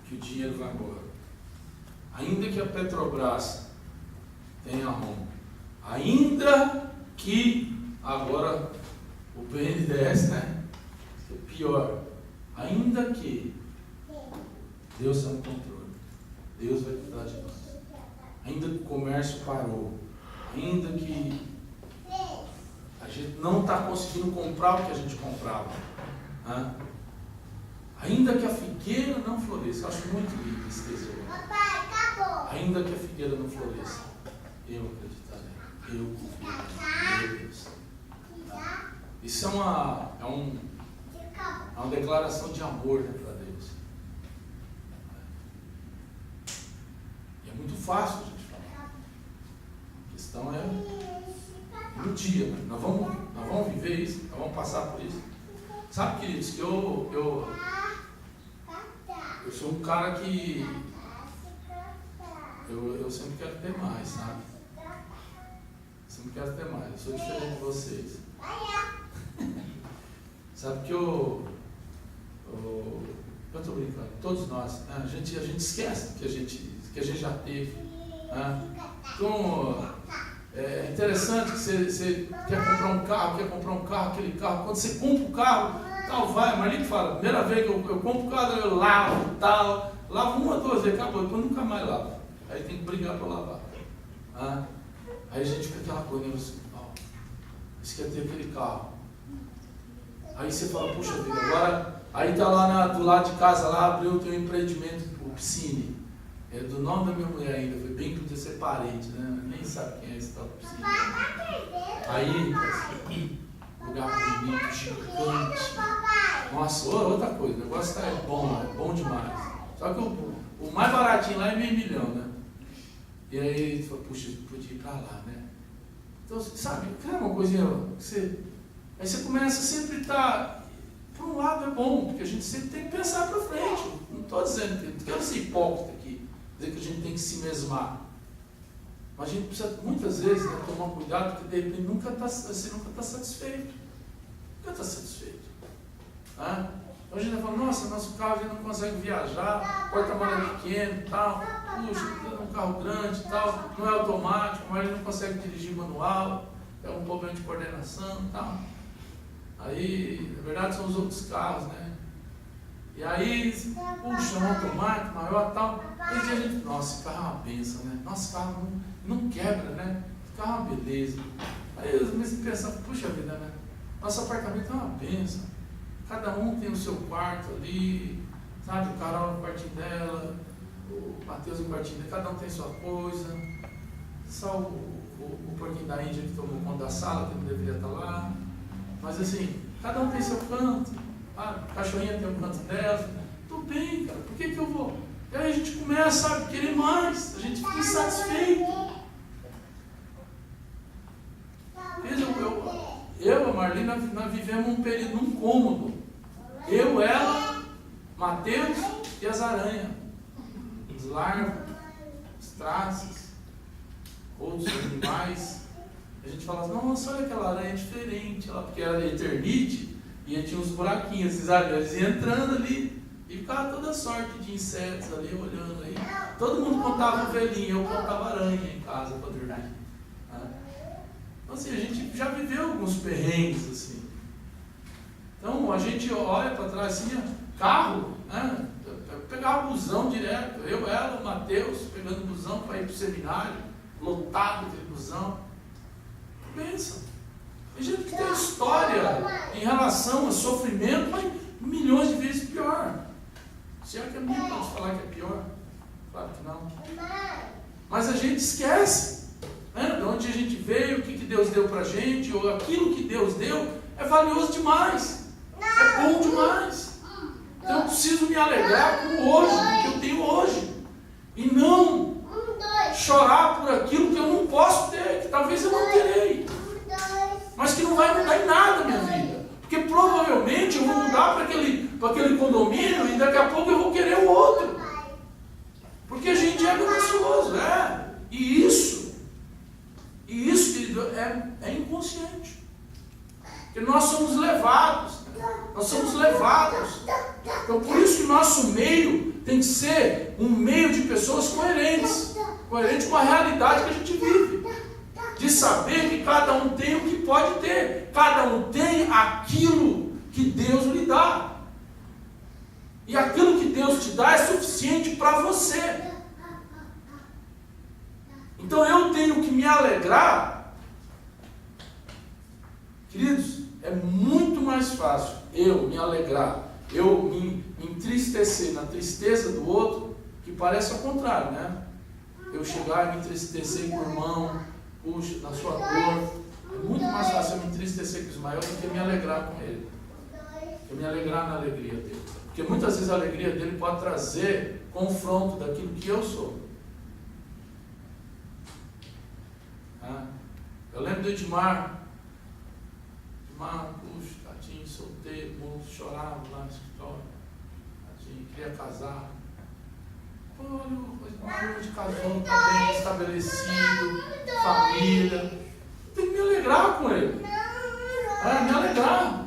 que o dinheiro vai embora, ainda que a Petrobras tenha rumo, ainda que agora o BNDES, é pior, ainda que Deus está no controle, Deus vai cuidar de nós, ainda que o comércio parou, ainda que a gente não está conseguindo comprar o que a gente comprava, né? Ainda que a figueira não floresça, eu acho muito lindo esse desejo. Ainda que a figueira não floresça, eu acreditarei, eu confiarei, meu Deus. Isso é uma declaração de amor, né, para Deus. E é muito fácil a gente falar. A questão é no dia, né? Nós vamos viver isso, nós vamos passar por isso. Sabe, queridos, que eu sou um cara que eu sempre quero ter mais, sabe? Sempre quero ter mais, eu sou diferente de vocês. Sabe que eu estou brincando, todos nós, né? A gente esquece que a gente já teve, né? Então, é interessante que você quer comprar um carro, aquele carro, quando você compra o carro, tal, vai, a Marlene fala, primeira vez que eu compro o carro, eu lavo, tal, lavo 1 ou 2 vezes, acabou, depois nunca mais lavo, aí tem que brigar para lavar, né? Aí a gente fica aquela coisa, assim, você quer ter aquele carro, aí você fala, puxa vida, agora, aí tá lá do lado de casa, lá abriu o teu empreendimento, o Piscine, é do nome da minha mulher ainda, foi bem que podia ser parente, né? Nem sabe quem é esse tal do Piscine. Aí, lugar bonito, gigante. Nossa, outra coisa, o negócio é bom demais. Só que o mais baratinho lá é $500 mil, né? E aí, puxa, podia ir pra lá, né? Então, sabe, cara, uma coisinha que você... Aí você começa sempre a estar... Por um lado é bom, porque a gente sempre tem que pensar para frente. Não estou dizendo, não quero ser hipócrita aqui, dizer que a gente tem que se mesmar. Mas a gente precisa, muitas vezes, né, tomar cuidado, porque de repente você nunca está satisfeito. Nunca está satisfeito. Né? Então a gente vai falar, nossa, nosso carro a gente não consegue viajar, porta-mala é pequeno e tal, puxa, tem um carro grande e tal, não é automático, mas ele não consegue dirigir manual, é um problema de coordenação e tal. Aí, na verdade, são os outros carros, né? E aí, puxa, um automático maior e tal. Aí a gente, nossa, esse carro é uma benção, né? Nossa, esse carro não quebra, né? Esse carro é uma beleza. Aí eu comecei a pensar, puxa vida, né? Nosso apartamento é uma benção. Cada um tem o seu quarto ali, sabe? O Carol no quartinho dela, o Matheus no quartinho dele, cada um tem sua coisa. Só o porquinho da Índia que tomou conta da sala, que não deveria estar lá. Mas assim, cada um tem seu canto, a cachorrinha tem o canto dela, tudo bem, cara, por que eu vou? E aí a gente começa a querer mais, a gente fica insatisfeito. Eu e a Marlene, nós vivemos um período, num cômodo. Eu, ela, Matheus e as aranhas, os larvos, os traços, outros animais. A gente fala assim, nossa, olha aquela aranha diferente, porque era eternite e tinha uns buraquinhos, esses aranhas iam entrando ali e ficava toda sorte de insetos ali, olhando aí. Todo mundo contava ovelhinha, eu contava aranha em casa para dormir. Então assim, a gente já viveu alguns perrengues assim. Então a gente olha para trás assim, carro, né? Eu pegava busão direto, eu, ela, o Matheus, pegando busão para ir para o seminário, lotado aquele busão. Pensa. Tem gente que tem história em relação a sofrimento, mas milhões de vezes pior. Se é que a minha pode falar que é pior? Claro que não. Mas a gente esquece, né? De onde a gente veio, o que Deus deu pra gente, ou aquilo que Deus deu é valioso demais. É bom demais. Então eu preciso me alegrar com hoje, com o que eu tenho hoje. E não chorar por aquilo que eu não posso ter, que talvez eu não terei, mas que não vai mudar em nada a minha vida, porque provavelmente eu vou mudar para aquele condomínio e daqui a pouco eu vou querer o outro, porque a gente é ganancioso, e isso, querido, é inconsciente, porque nós somos levados, então por isso que nosso meio tem que ser um meio de pessoas coerentes com a realidade que a gente vive, de saber que cada um tem o que pode ter, cada um tem aquilo que Deus lhe dá, e aquilo que Deus te dá é suficiente para você. Então eu tenho que me alegrar, queridos, é muito mais fácil eu me alegrar, eu me entristecer na tristeza do outro, que parece ao contrário, né? Eu chegar e me entristecer com o irmão, puxa, na sua dor. É muito mais fácil eu me entristecer com o Ismael do que me alegrar com ele. Eu me alegrar na alegria dele. Porque muitas vezes a alegria dele pode trazer confronto daquilo que eu sou. Eu lembro do Edmar. Edmar, puxa, tadinho, solteiro, moço, chorava lá no escritório. Tadinho, queria casar. Olha, o Edmar hoje casou, está bem estabelecido, família. Tem que me alegrar com ele. Me alegrar.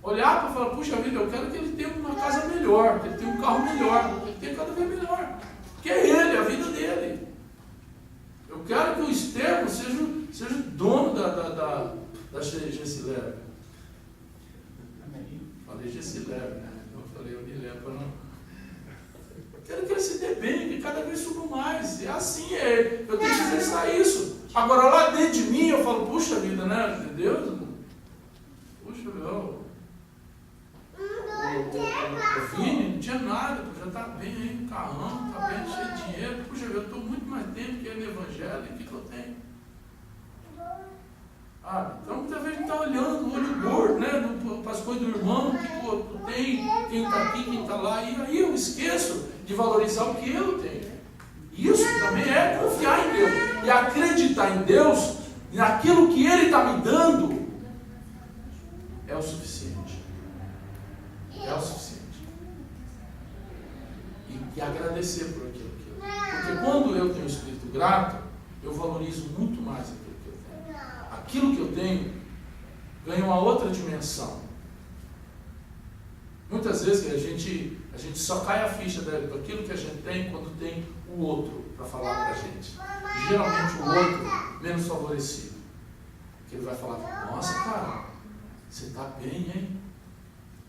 Olhar para falar, puxa vida, eu quero que ele tenha uma casa melhor, que ele tenha um carro melhor, que ele tenha cada vez melhor. Que é ele, a vida dele. Eu quero que o Estevão seja dono da Gessileve. Falei Gessileve, né? Eu falei, eu me lembro, não. Eu quero que ele se dê bem, que cada vez suba mais. É assim, eu tenho que exercitar isso. Agora, lá dentro de mim, eu falo, puxa vida, né? Deus, puxa, meu. O Vini não tinha nada, já está bem aí, um carrão, está bem, cheio de dinheiro. Puxa, eu estou muito mais tempo que ele no Evangelho, e o que eu tenho? Então, muitas vezes a gente está olhando o olho gordo, né? Para as coisas do irmão, o que o outro tem, quem está aqui, quem está lá, e aí eu esqueço de valorizar o que eu tenho. Isso também é confiar em Deus e acreditar em Deus, naquilo que Ele está me dando, é o suficiente. É o suficiente. E agradecer por aquilo que eu tenho. Porque quando eu tenho um espírito grato, eu valorizo muito mais aquilo que eu tenho. Aquilo que eu tenho ganha uma outra dimensão. Muitas vezes a gente só cai a ficha daquilo que a gente tem quando tem o outro para falar para a gente. Geralmente o outro menos favorecido. Que ele vai falar, nossa cara, você está bem, hein?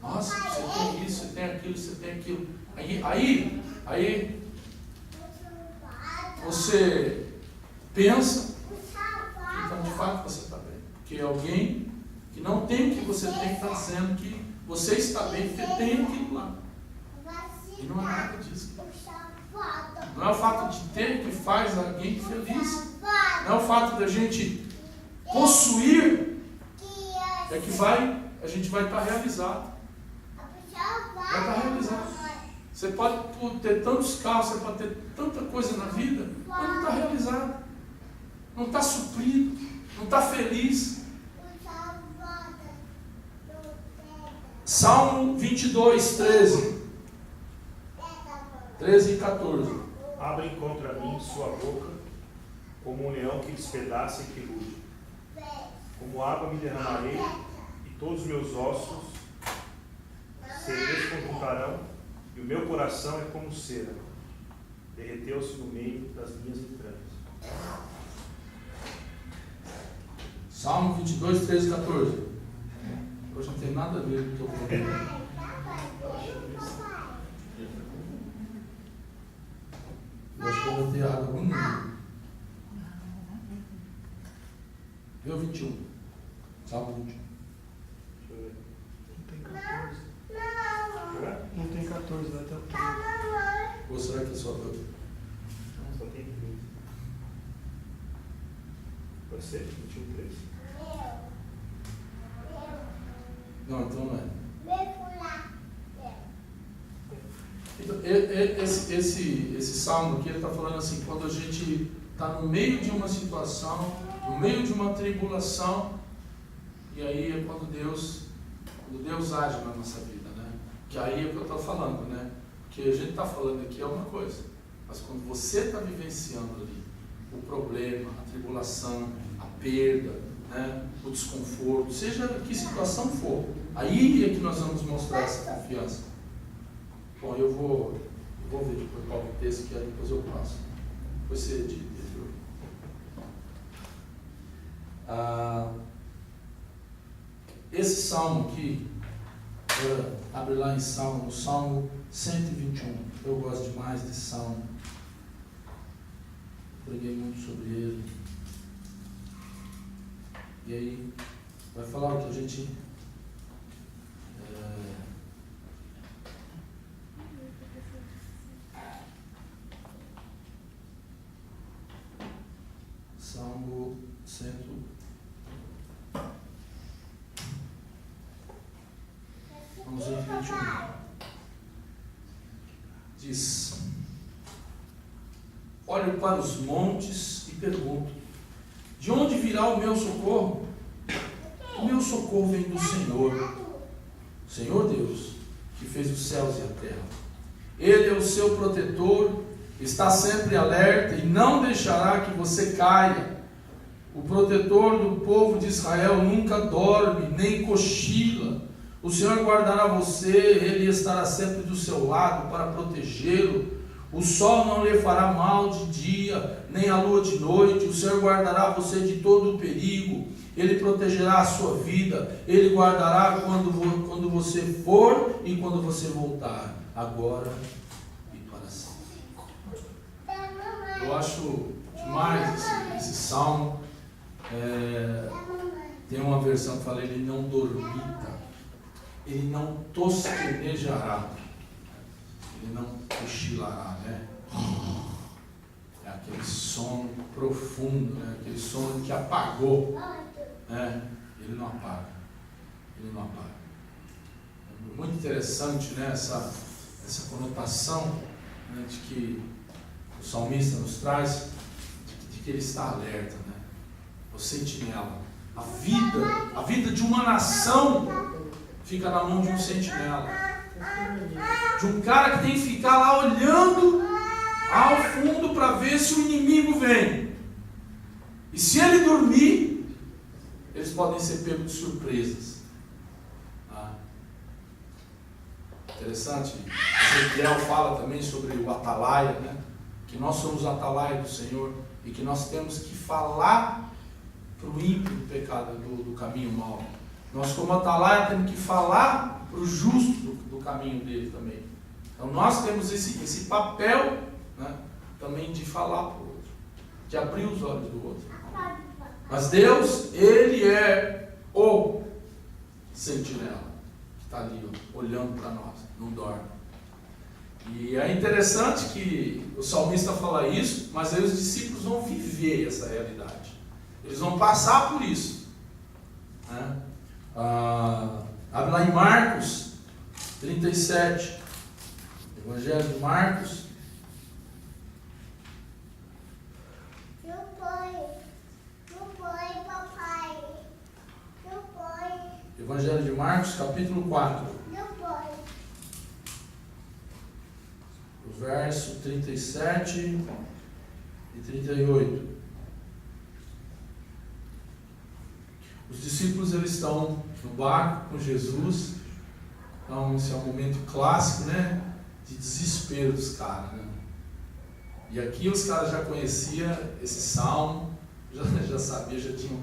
Nossa, você tem isso, você tem aquilo, você tem aquilo. Aí você pensa que então de fato você está bem. Porque alguém que não tem o que você tem está dizendo que você está bem porque tem aquilo lá. E não é nada disso. Não é o fato de ter que faz alguém feliz. Não é o fato da gente possuir é que a gente vai estar realizado. Vai estar realizado. Você pode ter tantos carros, você pode ter tanta coisa na vida, mas não está realizado. Não está suprido. Não está feliz. Salmo 22, 13 e 14. Abrem contra mim sua boca, como um leão que despedaça e que ruge. Como água me derramarei, e todos os meus ossos se desconjuntarão, e o meu coração é como cera. Derreteu-se no meio das minhas entranhas. Salmo 22, 13 e 14. Hoje não tem nada a ver com o que eu vou ler. Eu acho que eu vou ter água no mundo. Deu 21. Salmo 21. Deixa eu ver. Não tem 14, vai até o 13. Ou será que é só 2? Não, só tem 13. Pode ser? 21, 13? Não, então não é. Então, esse salmo aqui, ele está falando assim, quando a gente está no meio de uma situação, no meio de uma tribulação, e aí é quando Deus age na nossa vida, né? Que aí é o que eu estou falando, né? Porque a gente está falando aqui é uma coisa, mas quando você está vivenciando ali o problema, a tribulação, a perda, né? O desconforto, seja que situação for, aí é que nós vamos mostrar essa confiança. Bom, eu vou ver depois qual é o texto que aí depois eu passo. Você edita. Esse salmo aqui, abre lá em Salmo, no Salmo 121. Eu gosto demais desse salmo. preguei muito sobre ele. E aí, vai falar o que a gente Salmo 100. Vamos ver 21. Diz: olho para os montes e pergunto: de onde virá o meu socorro? O meu socorro vem do Senhor, Senhor Deus, que fez os céus e a terra. Ele é o seu protetor, está sempre alerta e não deixará que você caia. O protetor do povo de Israel nunca dorme, nem cochila. O Senhor guardará você, Ele estará sempre do seu lado para protegê-lo. O sol não lhe fará mal de dia, nem a lua de noite. O Senhor guardará você de todo o perigo. Ele protegerá a sua vida. Ele guardará quando você for e quando você voltar, agora e para sempre. Eu acho demais esse salmo. Tem uma versão que fala: ele não dormita, ele não tosquenejará, ele não cochilará, né? É aquele sono profundo, né? Aquele sono que apagou, né? Ele não apaga, ele não apaga. É muito interessante, né? Essa conotação, né? De que o salmista nos traz, de que ele está alerta, né? O sentinela. A vida de uma nação fica na mão de um sentinela, de um cara que tem que ficar lá olhando ao fundo para ver se o inimigo vem. E se ele dormir, eles podem ser pegos de surpresas. Interessante. Ezequiel fala também sobre o atalaia, né? Que nós somos o atalaia do Senhor e que nós temos que falar para o ímpio do pecado, do caminho mau. Nós, como atalaia, temos que falar para o justo do caminho dele também. Então nós temos esse papel, né, também de falar para o outro, de abrir os olhos do outro. Mas Deus, Ele é o sentinela que está ali, ó, olhando para nós, não dorme. E é interessante que o salmista fala isso, mas aí os discípulos vão viver essa realidade. Eles vão passar por isso, né? Abre lá em Marcos 37, Evangelho de Marcos. Evangelho de Marcos, capítulo 4. O verso 37 e 38. Os discípulos, eles estão no barco com Jesus. Então esse é um momento clássico, né, de desespero dos caras, né? E aqui os caras já conheciam esse salmo, já sabia, já tinham,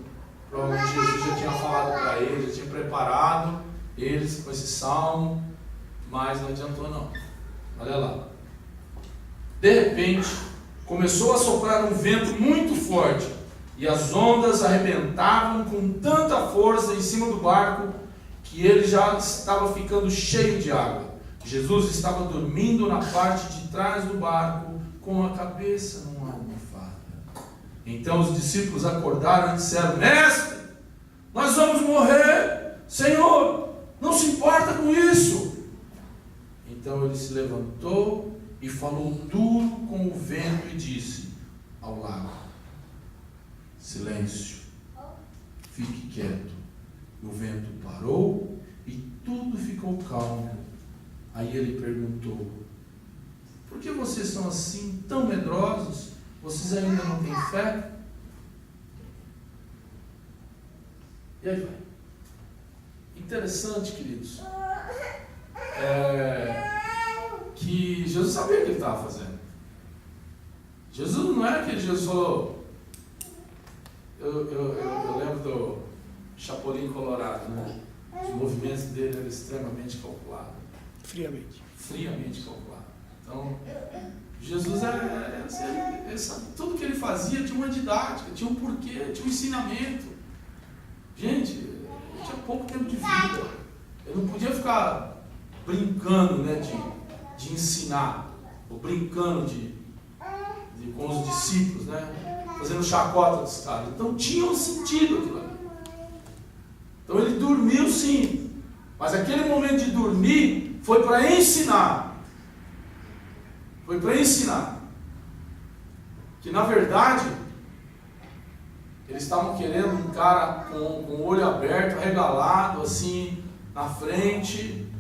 provavelmente Jesus já tinha falado para eles, já tinha preparado eles com esse salmo, mas não adiantou não. Olha lá. De repente começou a soprar um vento muito forte e as ondas arrebentavam com tanta força em cima do barco que ele já estava ficando cheio de água. Jesus estava dormindo na parte de trás do barco com a cabeça numa almofada. Então os discípulos acordaram e disseram: Mestre, nós vamos morrer. Senhor, não se importa com isso. Então ele se levantou e falou duro com o vento e disse ao lago: silêncio, fique quieto. O vento parou e tudo ficou calmo. Aí ele perguntou: por que vocês são assim, tão medrosos? Vocês ainda não têm fé? E aí vai. Interessante, queridos, que Jesus sabia o que ele estava fazendo. Jesus não é aquele Jesus falou... Eu lembro do Chapolin Colorado, né? Os movimentos dele eram extremamente calculados. Friamente Friamente calculados. Então, Jesus tudo que ele fazia tinha uma didática, tinha um porquê, tinha um ensinamento. Gente, ele tinha pouco tempo de vida. Ele não podia ficar brincando, né, de ensinar, ou brincando com os discípulos, né, fazendo chacota dos caras. Então tinha um sentido aquilo ali. Então ele dormiu sim, mas aquele momento de dormir foi para ensinar. Foi para ensinar. Que na verdade, eles estavam querendo um cara com o olho aberto, regalado, assim, na frente.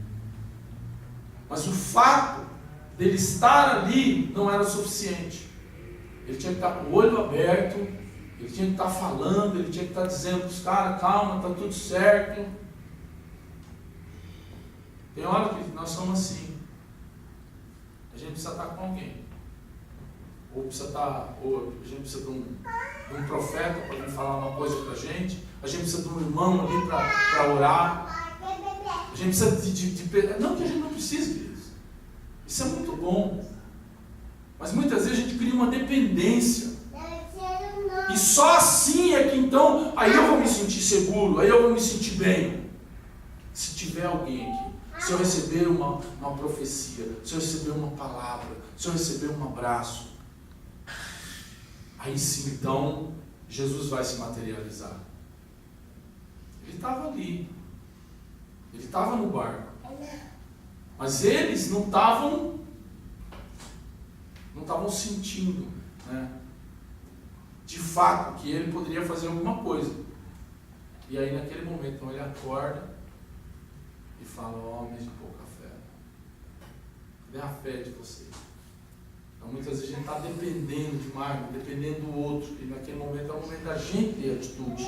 Mas o fato dele estar ali não era o suficiente. Ele tinha que estar com o olho aberto, ele tinha que estar falando, ele tinha que estar dizendo para os caras, calma, está tudo certo. Tem hora que nós somos assim. A gente precisa estar com alguém. Ou a gente precisa de um profeta para vir falar uma coisa para a gente. A gente precisa de um irmão ali para orar. A gente precisa não que a gente não precise disso. Isso é muito bom. Mas muitas vezes a gente cria uma dependência. E só assim é que então, aí eu vou me sentir seguro, aí eu vou me sentir bem. Se tiver alguém aqui, se eu receber uma profecia, se eu receber uma palavra, se eu receber um abraço, aí sim então Jesus vai se materializar. Ele estava ali, ele estava no barco, mas eles não estavam sentindo, né, de fato que ele poderia fazer alguma coisa. E aí naquele momento então, ele acorda e fala: homens de pouca fé, cadê a fé de vocês? Então muitas vezes a gente está dependendo demais, dependendo do outro, e naquele momento é o momento da gente ter atitude.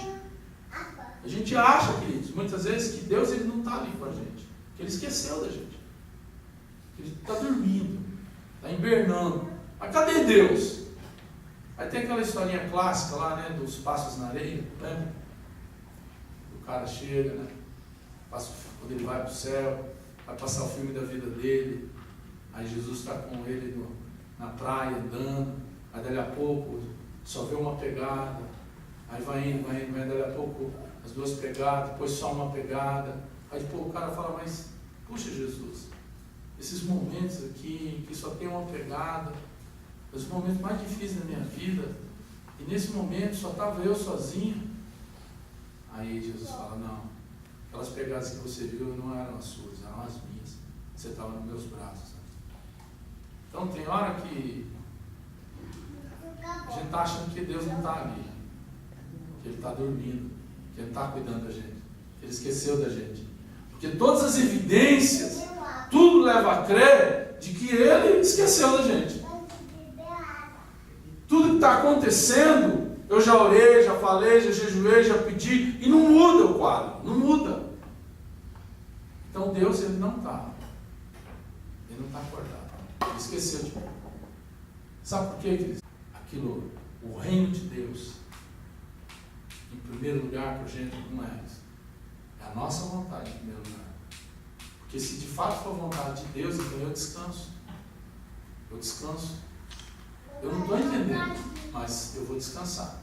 A gente acha, queridos, muitas vezes que Deus ele não está ali com a gente, que ele esqueceu da gente, que ele está dormindo, está hibernando. Mas cadê Deus? Aí tem aquela historinha clássica lá, né, dos passos na areia, lembra? O cara chega, né, quando ele vai para o céu, vai passar o filme da vida dele, aí Jesus está com ele na praia andando, aí dali a pouco só vê uma pegada, aí vai indo, dali a pouco as duas pegadas, depois só uma pegada, aí depois o cara fala: mas, puxa Jesus, esses momentos aqui, que só tem uma pegada, os momentos mais difíceis da minha vida, e nesse momento só estava eu sozinho. Aí Jesus fala: não, aquelas pegadas que você viu não eram as suas, eram as minhas, você estava nos meus braços. Então tem hora que a gente está achando que Deus não está ali, que Ele está dormindo, que Ele está cuidando da gente, que Ele esqueceu da gente, porque todas as evidências, tudo leva a crer de que Ele esqueceu da gente. Tudo que está acontecendo, eu já orei, já falei, já jejuei, já pedi, e não muda o quadro, não muda. Então Deus, Ele não está acordado, Ele esqueceu de mim. Sabe por quê, queridos? O reino de Deus, em primeiro lugar para a gente, não é isso. É a nossa vontade em primeiro lugar. Porque se de fato for a vontade de Deus, então eu descanso. Eu não estou entendendo, mas eu vou descansar.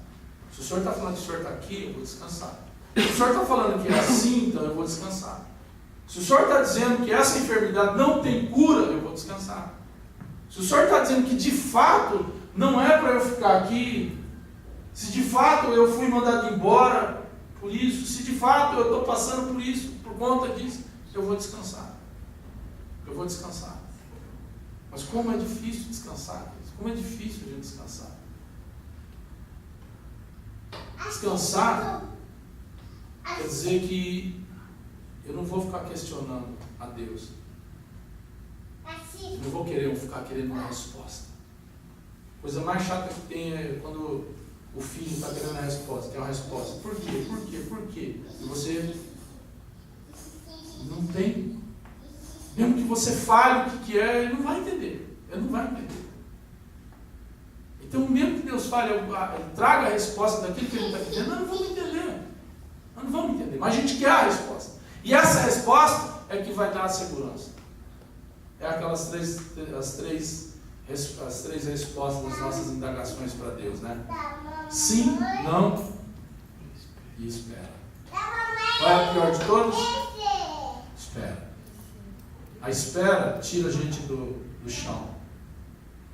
Se o Senhor está falando que o Senhor está aqui, eu vou descansar. Se o Senhor está falando que é assim, então eu vou descansar. Se o Senhor está dizendo que essa enfermidade não tem cura, eu vou descansar. Se o Senhor está dizendo que de fato não é para eu ficar aqui, se de fato eu fui mandado embora por isso, se de fato eu estou passando por isso, por conta disso, eu vou descansar. Mas como é difícil descansar, como é difícil a gente descansar. Descansar quer dizer que eu não vou ficar questionando a Deus. Eu não vou ficar querendo uma resposta. A coisa mais chata que tem é quando o filho está querendo a resposta, quer uma resposta. Por quê? E você não tem. Mesmo que você fale o que é, ele não vai entender. Então, mesmo que Deus fale, traga a resposta daquilo que ele está querendo, nós não vamos entender. Mas a gente quer a resposta. E essa resposta é que vai dar a segurança. é as três respostas das nossas indagações para Deus, né? Sim, não e espera. Qual é a pior de todos? Espera. A espera tira a gente do chão.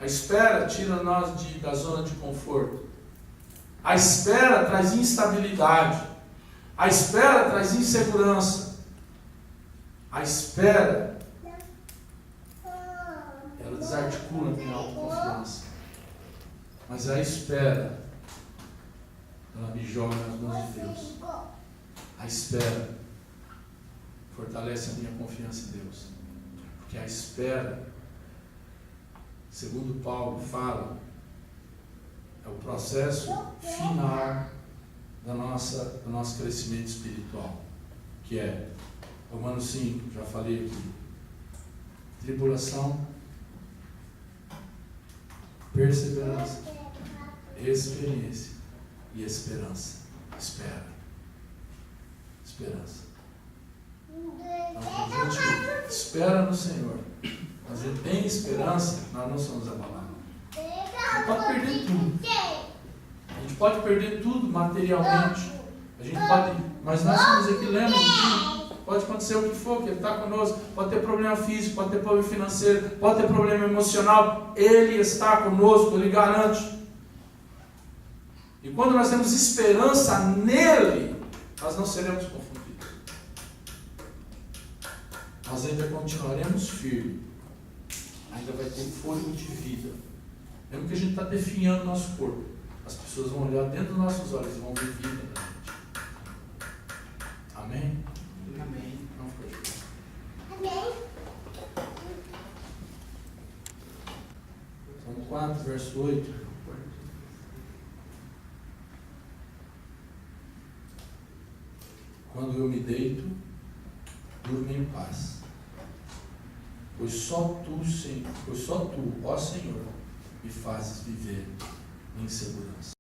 A espera tira nós da zona de conforto. A espera traz instabilidade. A espera traz insegurança. A espera, ela desarticula a minha autoconfiança. Mas a espera, ela me joga nas mãos de Deus. A espera fortalece a minha confiança em Deus. Porque a espera, segundo Paulo fala, é o processo final do nosso crescimento espiritual. Que é Romanos 5, já falei aqui. Tribulação, perseverança, experiência e esperança. Espera. Esperança. Então, quando a gente espera no Senhor, quando a gente tem esperança, nós não somos abalados. A gente pode perder tudo. A gente pode perder tudo materialmente. A gente pode, mas nós somos equilíbrios aqui. Pode acontecer o que for, que Ele está conosco. Pode ter problema físico, pode ter problema financeiro, pode ter problema emocional. Ele está conosco, Ele garante. E quando nós temos esperança nele, nós não seremos confundidos. Nós ainda continuaremos firmes. Ainda vai ter fôlego de vida. Mesmo que a gente está definhando nosso corpo, as pessoas vão olhar dentro dos nossos olhos e vão ver vida na gente. Amém? Amém. Não foi. Amém. Salmo 4, verso 8. Quando eu me deito, durmo em paz. Pois só tu, ó Senhor, me fazes viver em segurança.